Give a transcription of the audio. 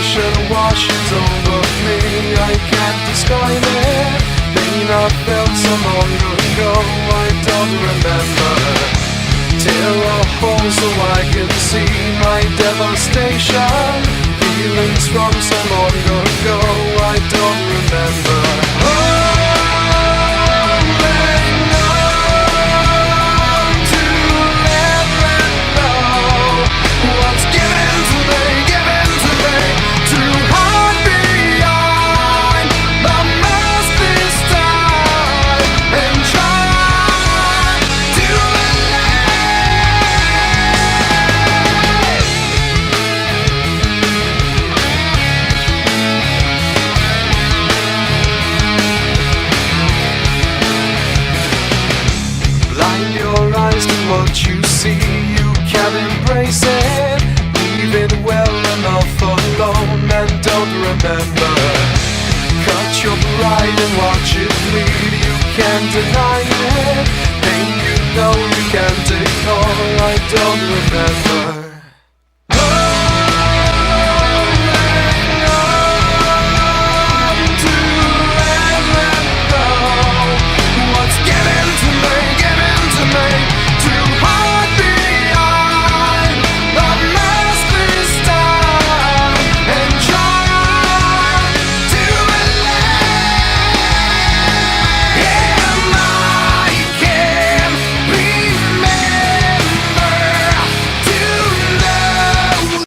emotion washes over me. I can't describe it. Pain I felt so long ago, I don't remember. Tear a hole so I can see my devastation. Feelings from so long ago, I don't remember. What you see, you can embrace it. Leave it well enough alone and don't remember. Cut your pride and watch it bleed. You can't deny it. Pain you know you can't ignore. I don't remember.